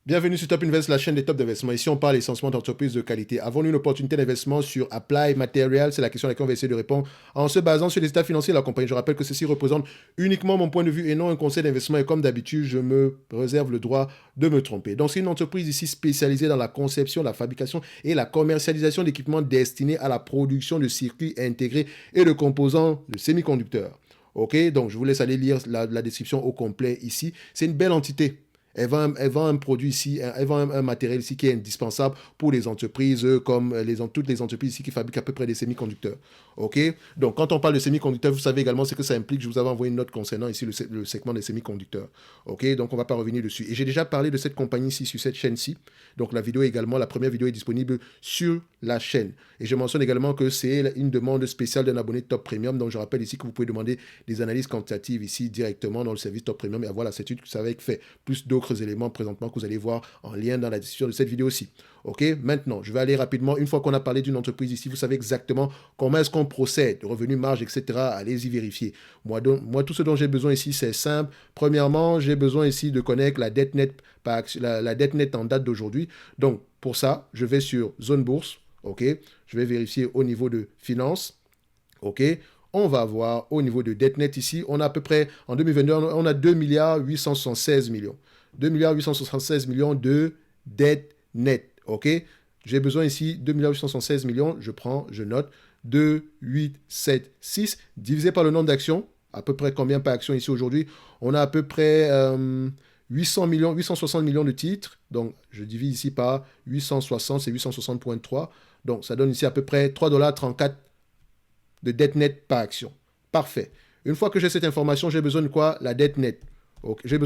Bienvenue sur Top Invest, la chaîne des top d'investissement. Ici, on parle essentiellement d'entreprises de qualité. Avons-nous une opportunité d'investissement sur Apply Material? C'est la question à laquelle on va essayer de répondre en se basant sur les états financiers de la compagnie. Je rappelle que ceci représente uniquement mon point de vue et non un conseil d'investissement. Et comme d'habitude, je me réserve le droit de me tromper. Donc, c'est une entreprise ici spécialisée dans la conception, la fabrication et la commercialisation d'équipements destinés à la production de circuits intégrés et de composants de semi-conducteurs. Ok, donc je vous laisse aller lire la description au complet ici. C'est une belle entité. Elle vend un produit ici, elle vend un matériel ici qui est indispensable pour les entreprises comme toutes les entreprises ici qui fabriquent à peu près des semi-conducteurs. OK? Donc, quand on parle de semi-conducteurs, vous savez également ce que ça implique. Je vous avais envoyé une note concernant ici le segment des semi-conducteurs. OK? Donc, on ne va pas revenir dessus. Et j'ai déjà parlé de cette compagnie ici sur cette chaîne-ci. Donc, la vidéo également, la première vidéo est disponible sur la chaîne. Et je mentionne également que c'est une demande spéciale d'un abonné Top Premium. Donc, je rappelle ici que vous pouvez demander des analyses quantitatives ici directement dans le service Top Premium et avoir la certitude que ça va être fait. Plus d'autres éléments présentement que vous allez voir en lien dans la description de cette vidéo-ci. OK? Maintenant, je vais aller rapidement. Une fois qu'on a parlé d'une entreprise ici, vous savez exactement comment est-ce qu'on procède, revenus, marge, etc. Allez-y vérifier. Moi, tout ce dont j'ai besoin ici, c'est simple. Premièrement, j'ai besoin ici de connaître la dette nette, la dette nette en date d'aujourd'hui. Donc, pour ça, je vais sur Zone Bourse. OK? Je vais vérifier au niveau de finances. OK? On va voir au niveau de dette nette ici, on a à peu près, en 2022, on a 2 milliards 876 millions. 2 milliards 876 millions de dette nette. OK? J'ai besoin ici 2 milliards 876 millions. Je note 2, 8, 7, 6 divisé par le nombre d'actions. À peu près combien par action ici aujourd'hui? On a à peu près 800 millions, 860 millions de titres. Donc, je divise ici par 860, c'est 860,3. Donc, ça donne ici à peu près 3,34 $ de dette nette par action. Parfait. Une fois que j'ai cette information, j'ai besoin de quoi? La dette nette. Okay. J'ai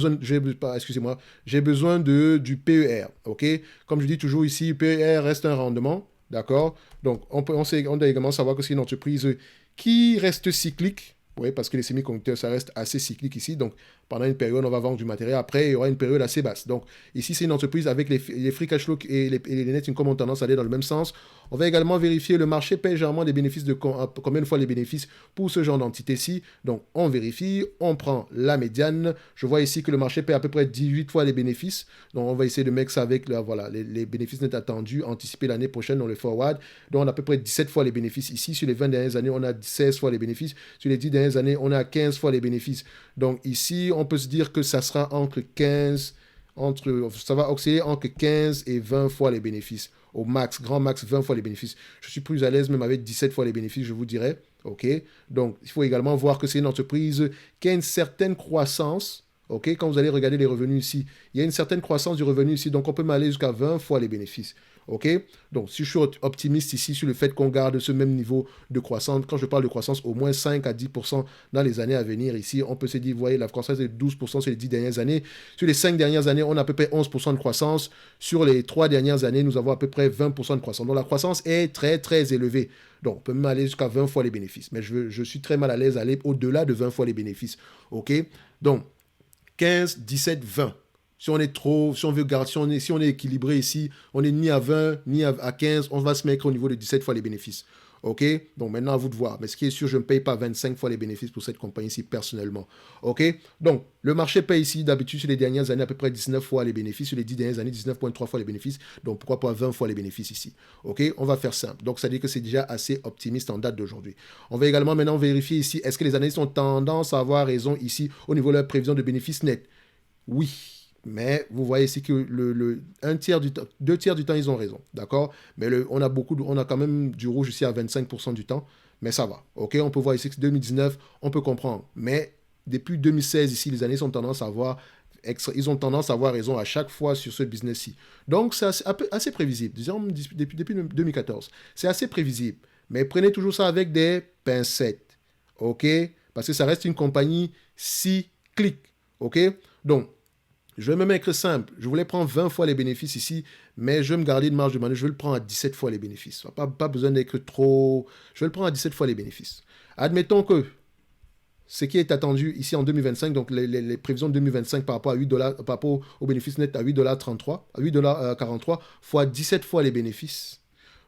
besoin du PER. OK? Comme je dis toujours ici, PER reste un rendement. D'accord? Donc, on doit également savoir que c'est une entreprise qui reste cyclique. Oui, parce que les semi-conducteurs, ça reste assez cyclique ici. Donc, pendant une période, on va vendre du matériel. Après, il y aura une période assez basse. Donc, ici, c'est une entreprise avec les free cash flow et les net income ont tendance à aller dans le même sens. On va également vérifier le marché paye généralement des bénéfices de combien de fois les bénéfices pour ce genre d'entité-ci. Donc, on vérifie, on prend la médiane. Je vois ici que le marché paye à peu près 18 fois les bénéfices. Donc, on va essayer de mettre ça avec les bénéfices nets attendus, anticipés l'année prochaine dans le forward. Donc, on a à peu près 17 fois les bénéfices. Ici, sur les 20 dernières années, on a 16 fois les bénéfices. Sur les 10 dernières années, on a 15 fois les bénéfices. Donc, ici, on peut se dire que ça sera ça va osciller entre 15 et 20 fois les bénéfices. Au max, grand max, 20 fois les bénéfices. Je suis plus à l'aise même avec 17 fois les bénéfices, je vous dirais. OK? Donc, il faut également voir que c'est une entreprise qui a une certaine croissance. OK? Quand vous allez regarder les revenus ici, il y a une certaine croissance du revenu ici. Donc, on peut aller jusqu'à 20 fois les bénéfices. OK? Donc, si je suis optimiste ici sur le fait qu'on garde ce même niveau de croissance, quand je parle de croissance, au moins 5 à 10% dans les années à venir ici, on peut se dire, vous voyez, la croissance est de 12% sur les 10 dernières années. Sur les 5 dernières années, on a à peu près 11% de croissance. Sur les 3 dernières années, nous avons à peu près 20% de croissance. Donc, la croissance est très, très élevée. Donc, on peut même aller jusqu'à 20 fois les bénéfices. Mais je suis très mal à l'aise à aller au-delà de 20 fois les bénéfices. OK? Donc, 15, 17, 20. Si on est trop, si on veut garder, si on est équilibré ici, on n'est ni à 20, ni à 15, on va se mettre au niveau de 17 fois les bénéfices. OK? Donc maintenant, à vous de voir. Mais ce qui est sûr, je ne paye pas 25 fois les bénéfices pour cette compagnie-ci personnellement. OK? Donc, le marché paye ici, d'habitude, sur les dernières années, à peu près 19 fois les bénéfices. Sur les 10 dernières années, 19,3 fois les bénéfices. Donc, pourquoi pas 20 fois les bénéfices ici? OK? On va faire simple. Donc, ça veut dire que c'est déjà assez optimiste en date d'aujourd'hui. On va également maintenant vérifier ici, est-ce que les analystes ont tendance à avoir raison ici au niveau de leur prévision de bénéfices nets? Oui. Mais vous voyez ici que un tiers du temps, 2 tiers du temps, ils ont raison. D'accord? Mais on a quand même du rouge ici à 25% du temps. Mais ça va. OK? On peut voir ici que 2019, on peut comprendre. Mais depuis 2016, ici, les années ils ont tendance à avoir raison à chaque fois sur ce business-ci. Donc, c'est assez prévisible. Disons, depuis 2014. C'est assez prévisible. Mais prenez toujours ça avec des pincettes. OK? Parce que ça reste une compagnie cyclique. OK? Donc, je vais me mettre simple. Je voulais prendre 20 fois les bénéfices ici, mais je vais me garder une marge de manœuvre. Je vais le prendre à 17 fois les bénéfices. Pas besoin d'être trop. Je vais le prendre à 17 fois les bénéfices. Admettons que ce qui est attendu ici en 2025, donc les prévisions de 2025 par rapport à 8 dollars, par rapport au bénéfice net à 8,33 $, à 8,43 $ fois 17 fois les bénéfices.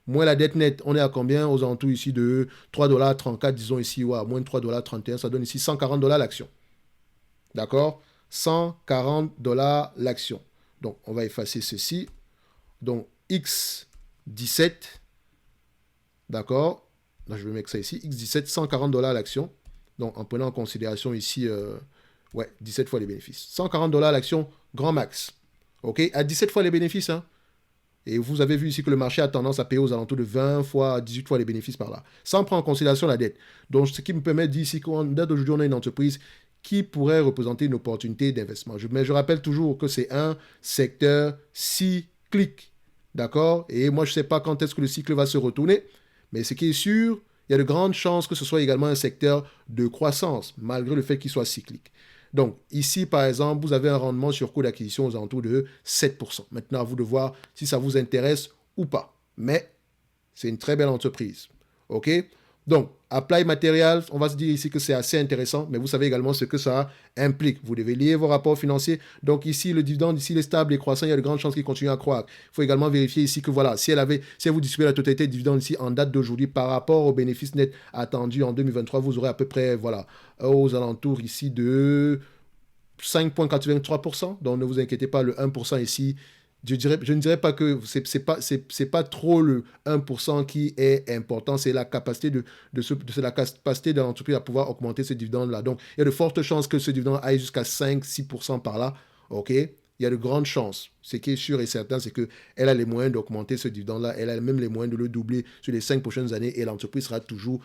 Moins la dette nette, on est à combien? Aux alentours ici de 3,34 $, disons ici, ouais, moins de 3,31 $, ça donne ici 140 $ l'action. D'accord? 140 $ l'action. Donc, on va effacer ceci. Donc, X17, d'accord. Là, je vais mettre ça ici. X17, $140 l'action. Donc, en prenant en considération ici, 17 fois les bénéfices. $140 l'action, grand max. OK, à 17 fois les bénéfices, hein. Et vous avez vu ici que le marché a tendance à payer aux alentours de 20 fois, 18 fois les bénéfices par là, sans prendre en considération la dette. Donc, ce qui me permet de dire ici qu'en date d'aujourd'hui, on a une entreprise qui pourrait représenter une opportunité d'investissement. Mais je rappelle toujours que c'est un secteur cyclique. D'accord? Et moi, je ne sais pas quand est-ce que le cycle va se retourner, mais ce qui est sûr, il y a de grandes chances que ce soit également un secteur de croissance, malgré le fait qu'il soit cyclique. Donc, ici, par exemple, vous avez un rendement sur coût d'acquisition aux alentours de 7%. Maintenant, à vous de voir si ça vous intéresse ou pas. Mais c'est une très belle entreprise. OK? Donc, Apply Materials, on va se dire ici que c'est assez intéressant, mais vous savez également ce que ça implique. Vous devez lier vos rapports financiers. Donc ici, le dividende, ici, il est stable et croissant. Il y a de grandes chances qu'il continue à croître. Il faut également vérifier ici que voilà, si elle vous distribuez la totalité du dividende ici en date d'aujourd'hui par rapport aux bénéfices nets attendus en 2023, vous aurez à peu près, voilà, aux alentours ici de 5,83%. Donc ne vous inquiétez pas, le 1% ici, je ne dirais pas que c'est pas trop le 1% qui est important, c'est la capacité de la capacité de l'entreprise à pouvoir augmenter ce dividende-là. Donc, il y a de fortes chances que ce dividende aille jusqu'à 5-6% par là. OK? Il y a de grandes chances. Ce qui est sûr et certain, c'est qu'elle a les moyens d'augmenter ce dividende-là. Elle a même les moyens de le doubler sur les 5 prochaines années et l'entreprise sera toujours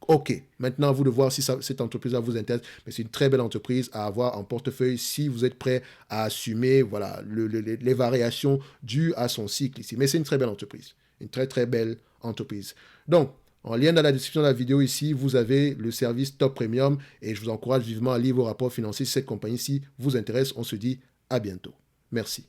OK. Maintenant, à vous de voir si cette entreprise-là vous intéresse. Mais c'est une très belle entreprise à avoir en portefeuille si vous êtes prêt à assumer voilà, les variations dues à son cycle ici. Mais c'est une très belle entreprise. Une très, très belle entreprise. Donc, en lien dans la description de la vidéo ici, vous avez le service Top Premium et je vous encourage vivement à lire vos rapports financiers si cette compagnie-ci vous intéresse. On se dit à bientôt. Merci.